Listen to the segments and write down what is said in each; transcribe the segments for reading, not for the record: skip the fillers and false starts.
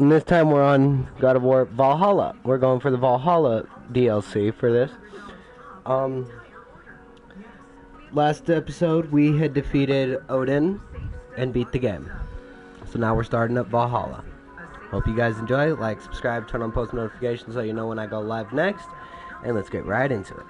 And this time we're on God of War Valhalla. We're going for the Valhalla DLC for this. Last episode we had defeated Odin and beat the game. So now we're starting up Valhalla. Hope you guys enjoy. Like, subscribe, turn on post notifications so you know when I go live next. And let's get right into it.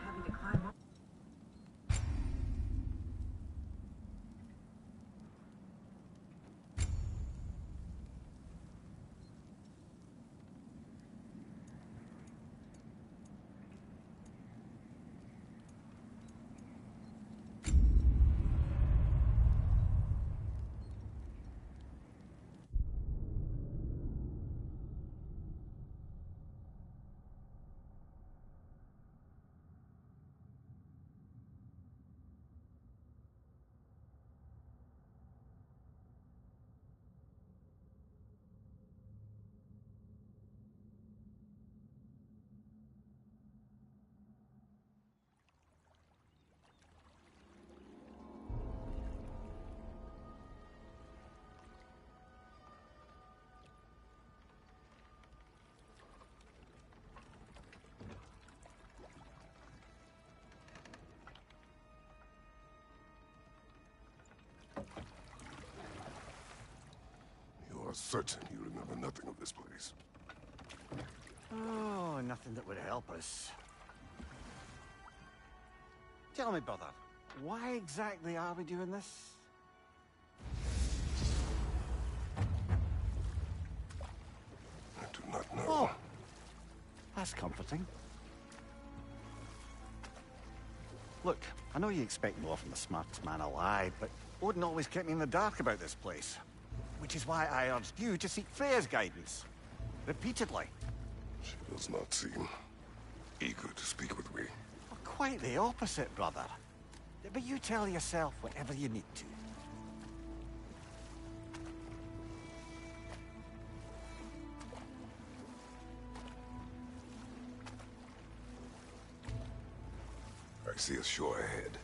You are certain you remember nothing of this place? Oh, nothing that would help us. Tell me, brother, why exactly are we doing this? I do not know. Oh, that's comforting. Look, I know you expect more from the smartest man alive, but Odin always kept me in the dark about this place. Which is why I urged you to seek Freya's guidance. Repeatedly. She does not seem eager to speak with me. Well, quite the opposite, brother. But you tell yourself whatever you need to. I see a shore ahead.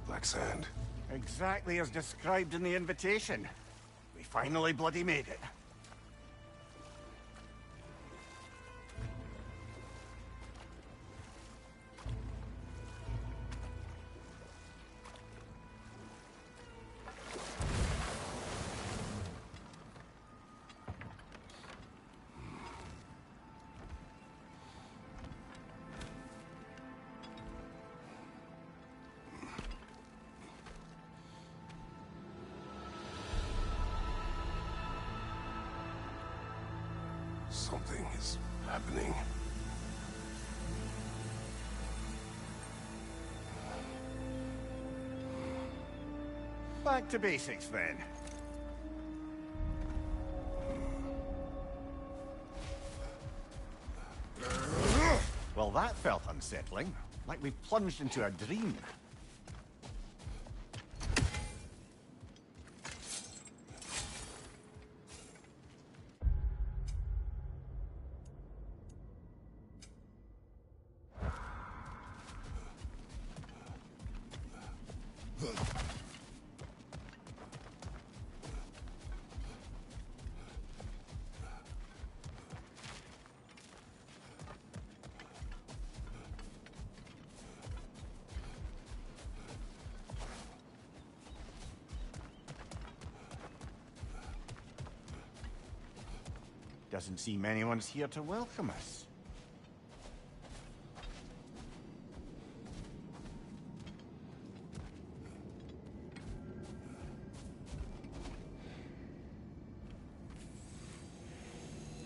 Black sand. Exactly as described in the invitation. We finally bloody made it. Something is happening. Back to basics then. Well, that felt unsettling. Like we plunged into a dream. Doesn't seem anyone's here to welcome us.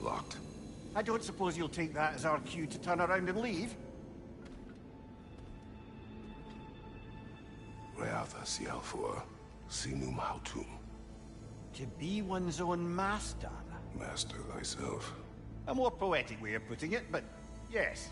Locked. I don't suppose you'll take that as our cue to turn around and leave? Reatha Sialfur, Sinum Hautum. To be one's own master. Master thyself. A more poetic way of putting it, but yes.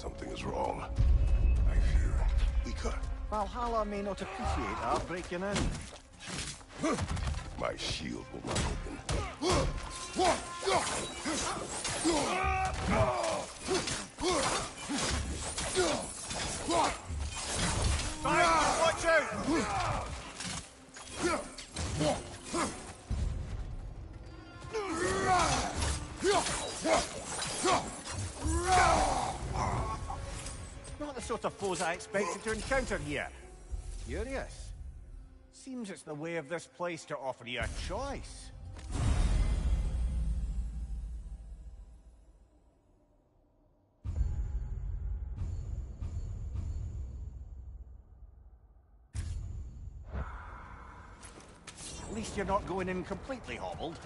Something is wrong. I feel weaker. Valhalla may not appreciate our breaking in. My shield will not open. Right, watch out! Not the sort of foes I expected to encounter here. Curious. Seems it's the way of this place to offer you a choice. At least you're not going in completely hobbled.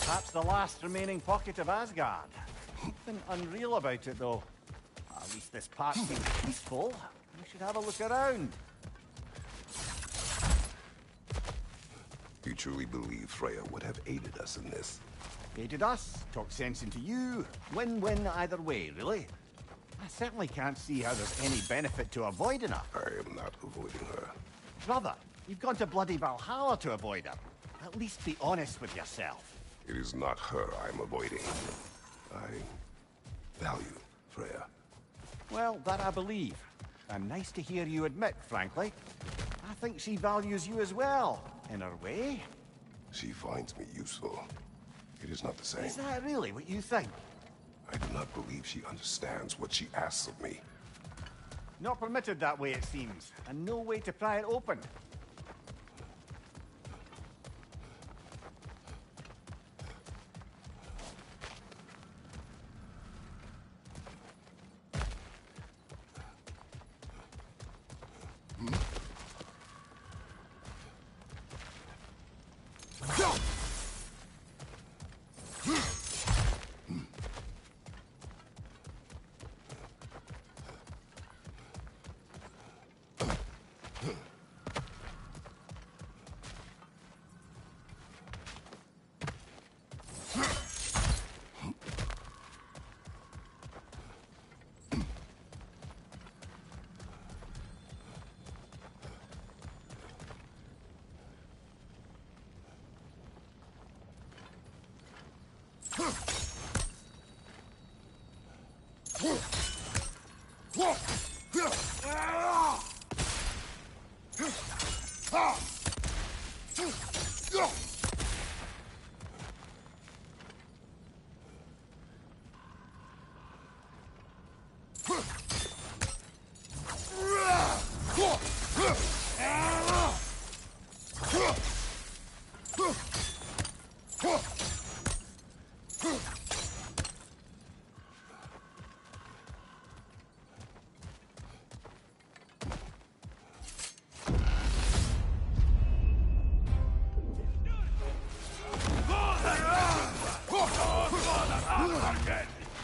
Perhaps the last remaining pocket of Asgard. Something unreal about it, though. At least this part seems peaceful. We should have a look around. You truly believe Freya would have aided us in this? Aided us, talked sense into you. Win-win either way, really. I certainly can't see how there's any benefit to avoiding her. I am not avoiding her. Brother, you've gone to bloody Valhalla to avoid her. At least be honest with yourself. It is not her I'm avoiding. I value Freya. Well, that I believe. And nice to hear you admit, frankly. I think she values you as well, in her way. She finds me useful. It is not the same. Is that really what you think? I do not believe she understands what she asks of me. Not permitted that way, it seems, and no way to pry it open.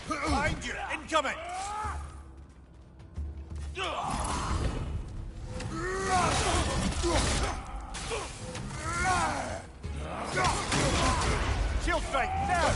Find you! Incoming! Shield strike, now!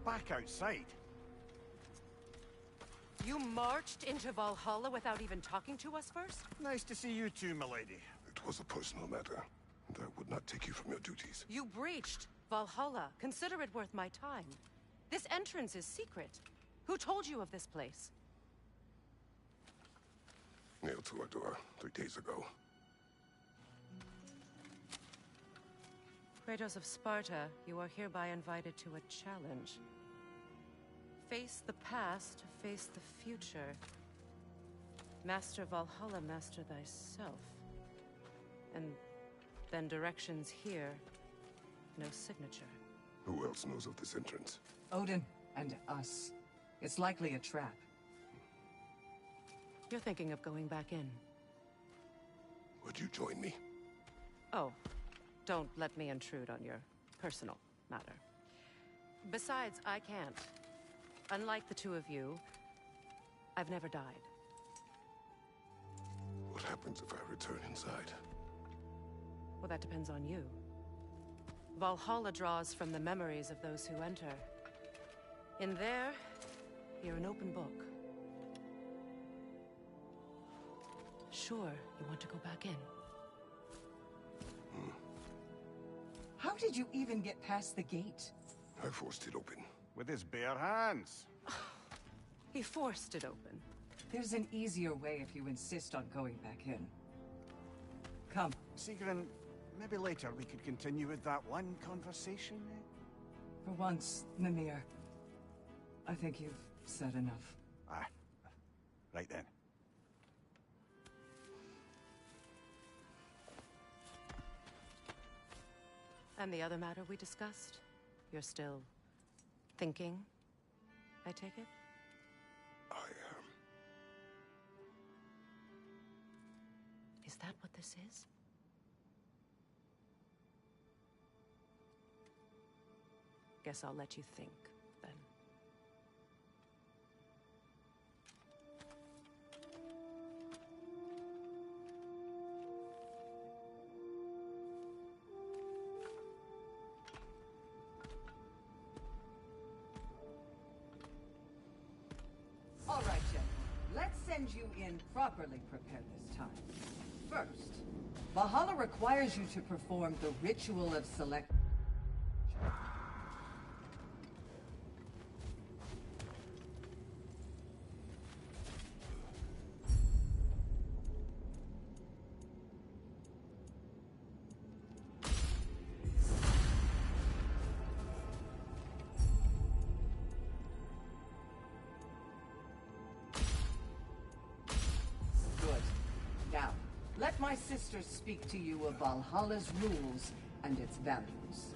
back outside. You marched into Valhalla without even talking to us first? Nice to see you too, milady. It was a personal matter, and I would not take you from your duties. You breached Valhalla. Consider it worth my time. This entrance is secret. Who told you of this place? Nailed to our door 3 days ago. Kratos of Sparta, you are hereby invited to a challenge. Face the past, face the future. Master Valhalla, master thyself. And then directions here, no signature. Who else knows of this entrance? Odin and us. It's likely a trap. You're thinking of going back in. Would you join me? Oh, don't let me intrude on your personal matter. Besides, I can't. Unlike the two of you, I've never died. What happens if I return inside? Well, that depends on you. Valhalla draws from the memories of those who enter. In there, you're an open book. Sure, you want to go back in. How did you even get past the gate? I forced it open. With his bare hands. He forced it open. There's an easier way if you insist on going back in. Come. Sigrun, maybe later we could continue with that one conversation, eh? For once, Mimir. I think you've said enough. Ah, right then. And the other matter we discussed? You're still thinking, I take it? I am. Is that what this is? Guess I'll let you think, then. All right, gentlemen. Let's send you in properly prepared this time. First, Valhalla requires you to perform the ritual of select. Good. Now, let my sister speak to you of Valhalla's rules and its values.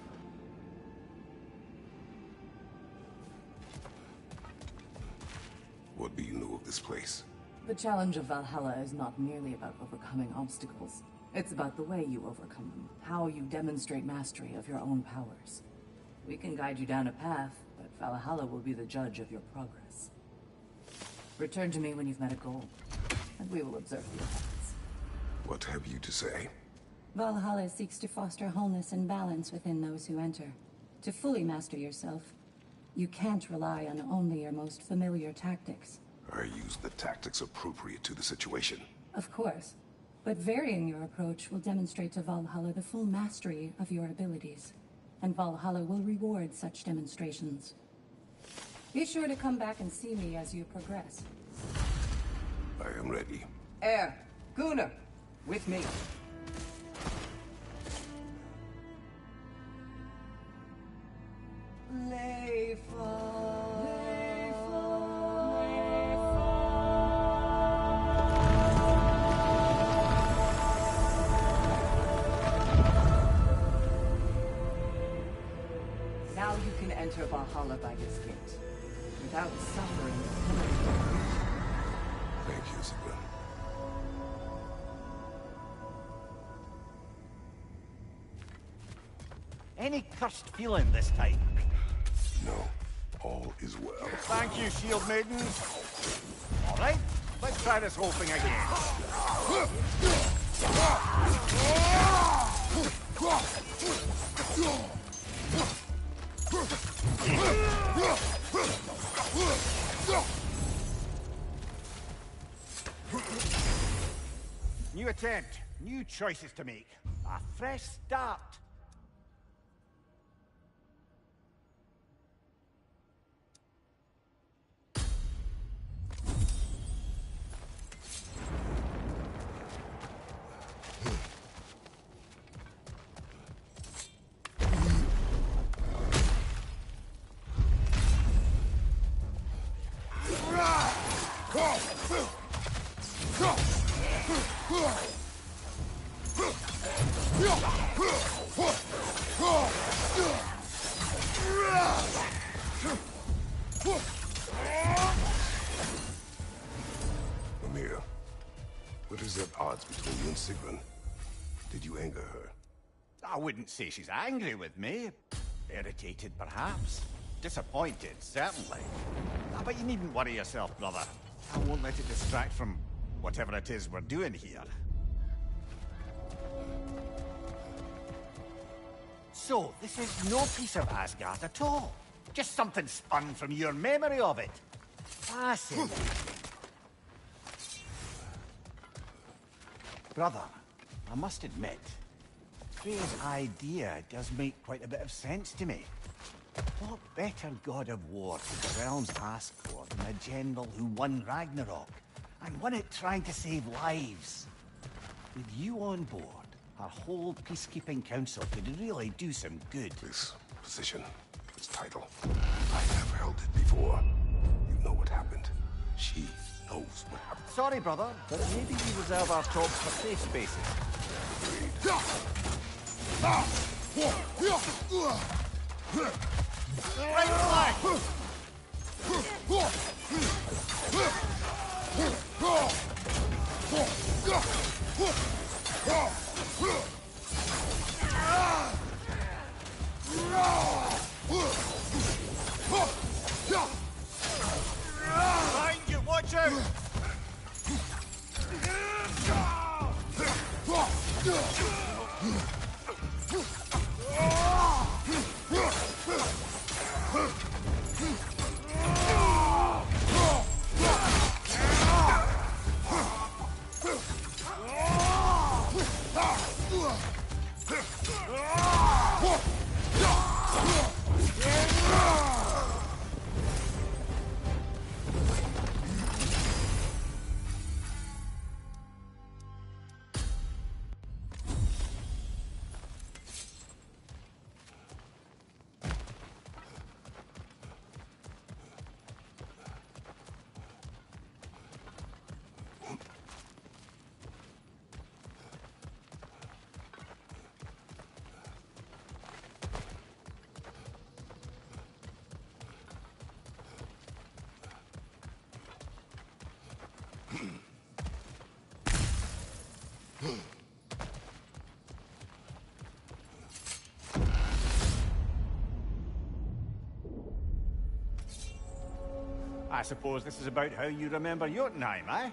What do you know of this place? The challenge of Valhalla is not merely about overcoming obstacles. It's about the way you overcome them, how you demonstrate mastery of your own powers. We can guide you down a path, but Valhalla will be the judge of your progress. Return to me when you've met a goal, and we will observe the effects. What have you to say? Valhalla seeks to foster wholeness and balance within those who enter. To fully master yourself, you can't rely on only your most familiar tactics. I use the tactics appropriate to the situation. Of course, but varying your approach will demonstrate to Valhalla the full mastery of your abilities, and Valhalla will reward such demonstrations. Be sure to come back and see me as you progress. I am ready. Air, Gunnar, with me. Now you can enter Valhalla by this gate, without suffering Thank you, Sigrun. Any cursed feeling this time? No, all is well. Thank you, shield maidens. All right, let's try this whole thing again. attempt. New choices to make. A fresh start. Amir, what is at odds between you and Sigrun? Did you anger her? I wouldn't say she's angry with me. Irritated, perhaps. Disappointed, certainly. But you needn't worry yourself, brother. I won't let it distract from whatever it is we're doing here. So, this is no piece of Asgard at all. Just something spun from your memory of it. Fascinating. Brother, I must admit, Freya's idea does make quite a bit of sense to me. What better god of war could the realms ask for than a general who won Ragnarok, and won it trying to save lives? With you on board, our whole peacekeeping council could really do some good. This position, this title, I have held it before. You know what happened. She knows what happened. Sorry, brother, but maybe we reserve our talks for safe spaces. Right flag! Behind you, watch out! I suppose this is about how you remember Jotunheim, eh?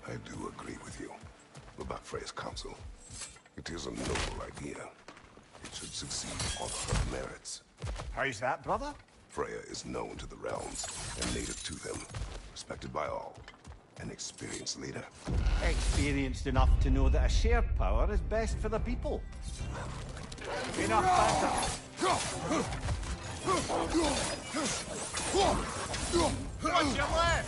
I do agree with you about Freya's council. It is a noble idea. It should succeed on her merits. How's that, brother? Freya is known to the realms and native to them, respected by all. An experienced leader. Experienced enough to know that a shared power is best for the people. Enough banter. Watch your left!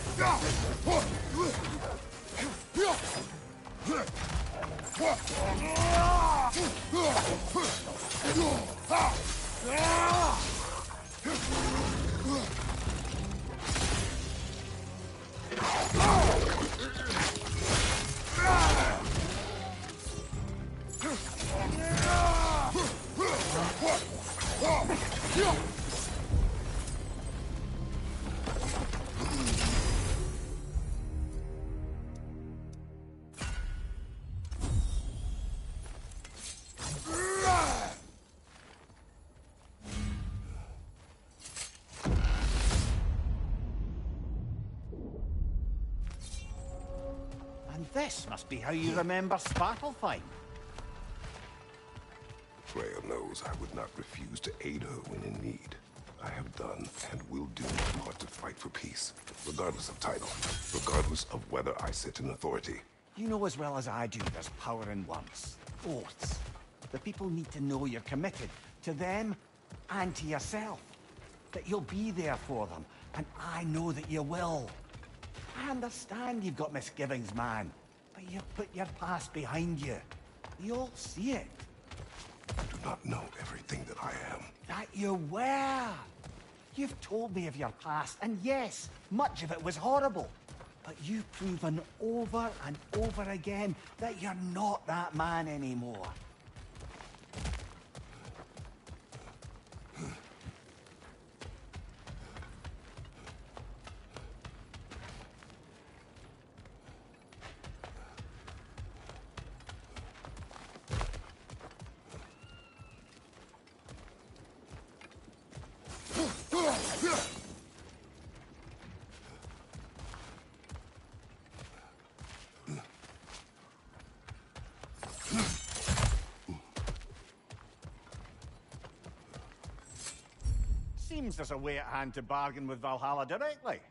And this must be how you remember Svartalfheim. Freya knows I would not refuse to aid her when in need. I have done and will do my part to fight for peace, regardless of title, regardless of whether I sit in authority. You know as well as I do there's power in words. Oaths. The people need to know you're committed to them and to yourself. That you'll be there for them, and I know that you will. I understand you've got misgivings, man, but you've put your past behind you. You all see it. I do not know everything that I am. That you were. You've told me of your past, and yes, much of it was horrible. But you've proven over and over again that you're not that man anymore. Seems there's a way at hand to bargain with Valhalla directly.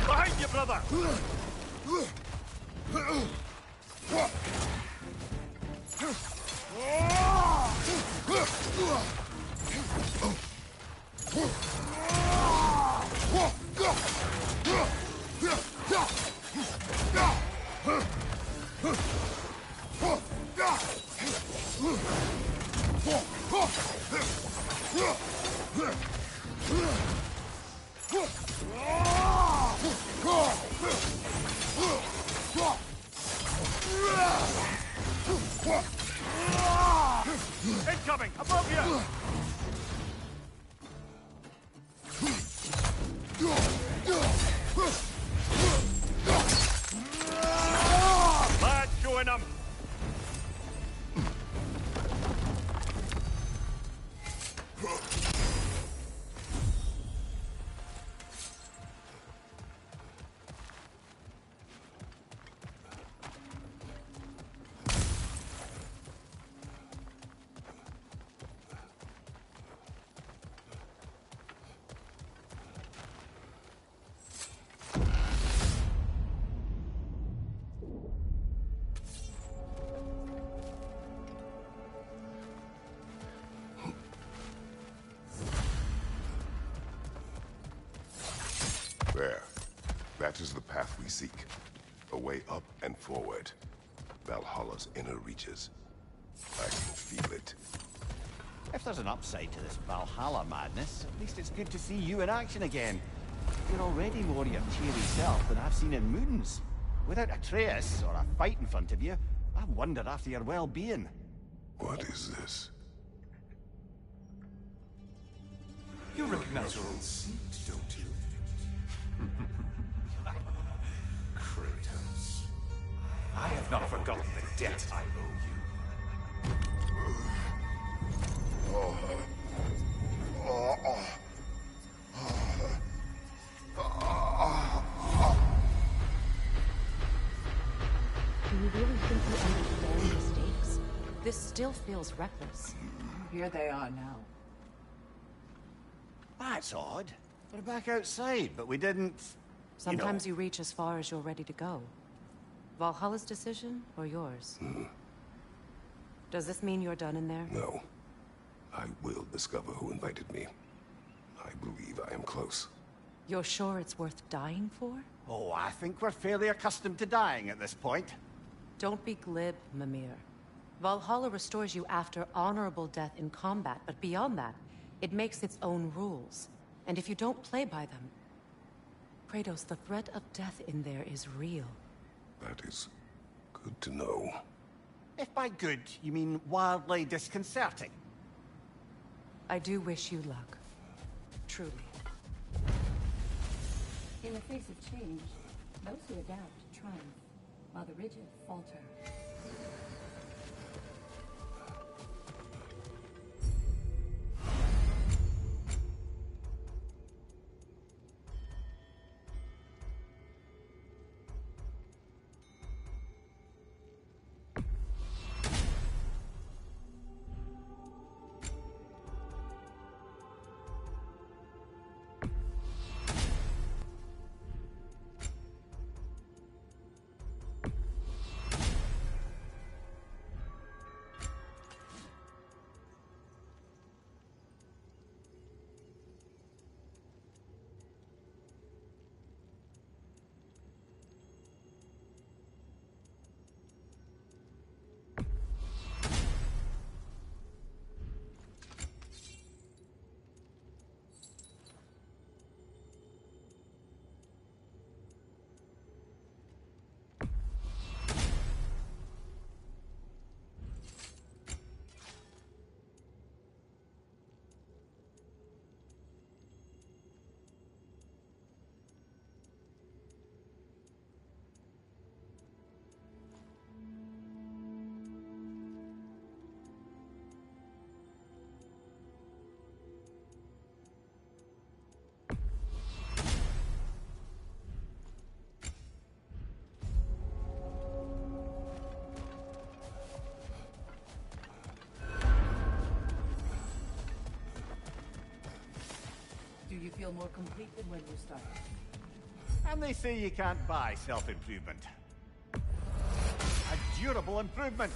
Behind you, brother! Incoming! Above you! Lad, join them! There. That is the path we seek. A way up and forward. Valhalla's inner reaches. I can feel it. If there's an upside to this Valhalla madness, at least it's good to see you in action again. You're already more your cheery self than I've seen in moons. Without Atreus or a fight in front of you, I wondered after your well-being. What is this? You recognize your old seat, don't you? Kratos. I have not forgotten the debt I owe you. Do you really think you understand the stakes? This still feels reckless. Here they are now. That's odd. We're back outside, but we didn't... Sometimes you reach as far as you're ready to go. Valhalla's decision, or yours? Does this mean you're done in there? No. I will discover who invited me. I believe I am close. You're sure it's worth dying for? Oh, I think we're fairly accustomed to dying at this point. Don't be glib, Mimir. Valhalla restores you after honorable death in combat, but beyond that, it makes its own rules. And if you don't play by them... Kratos, the threat of death in there is real. That is good to know. If by good, you mean wildly disconcerting. I do wish you luck. Truly. In the face of change, those who adapt triumph, while the rigid falter. Do you feel more complete than when you started? And they say you can't buy self-improvement. A durable improvement.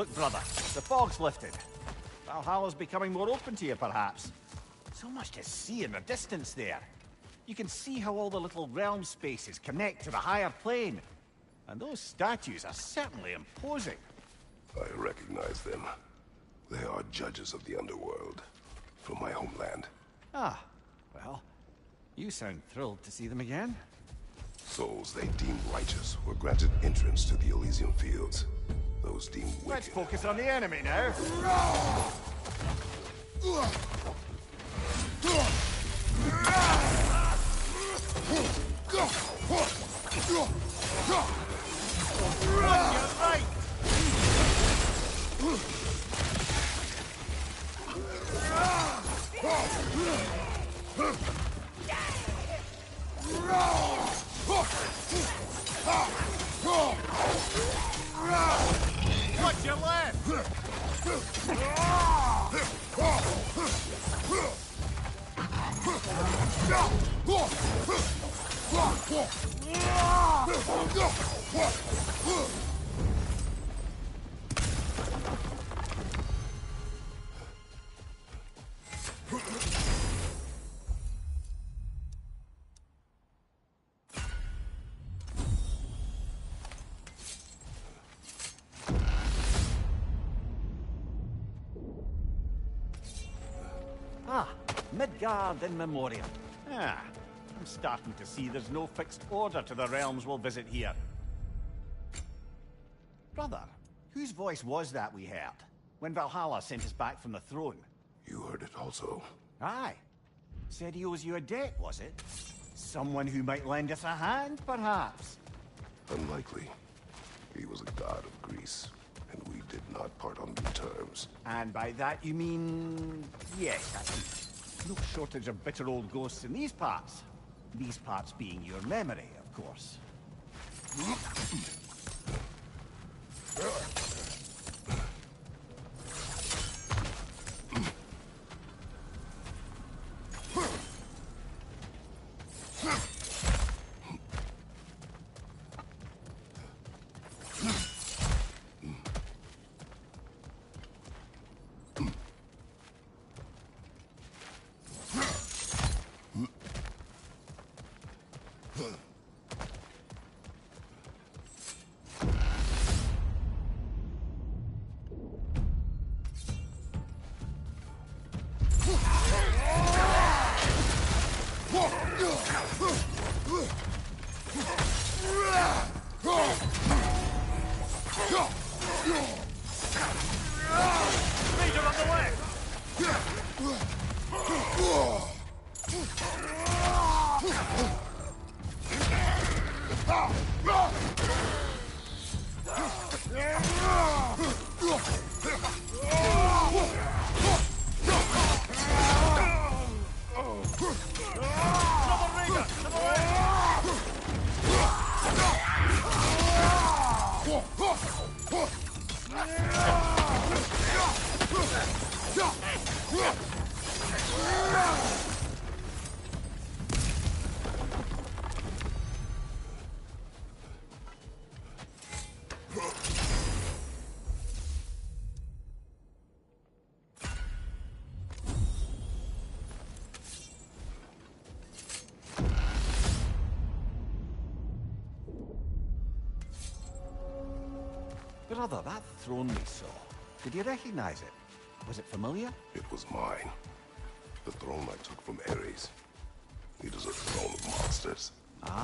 Look, brother, the fog's lifted. Valhalla's becoming more open to you, perhaps. So much to see in the distance there. You can see how all the little realm spaces connect to the higher plane. And those statues are certainly imposing. I recognize them. They are judges of the underworld, from my homeland. Ah, well, you sound thrilled to see them again. Souls they deemed righteous were granted entrance to the Elysium Fields. Those deemed wicked. Let's focus on the enemy now. Watch your left! Ah, Midgard in Memoriam. Ah, I'm starting to see there's no fixed order to the realms we'll visit here. Brother, whose voice was that we heard when Valhalla sent us back from the throne? You heard it also. Aye. Said he owes you a debt, was it? Someone who might lend us a hand, perhaps? Unlikely. He was a god of Greece, and we did not part on good terms. And by that you mean... yes, I see. No shortage of bitter old ghosts in these parts. These parts being your memory, of course. Major on the way! Brother, that throne we saw, did you recognize it? Was it familiar? It was mine. The throne I took from Ares. It is a throne of monsters. Ah.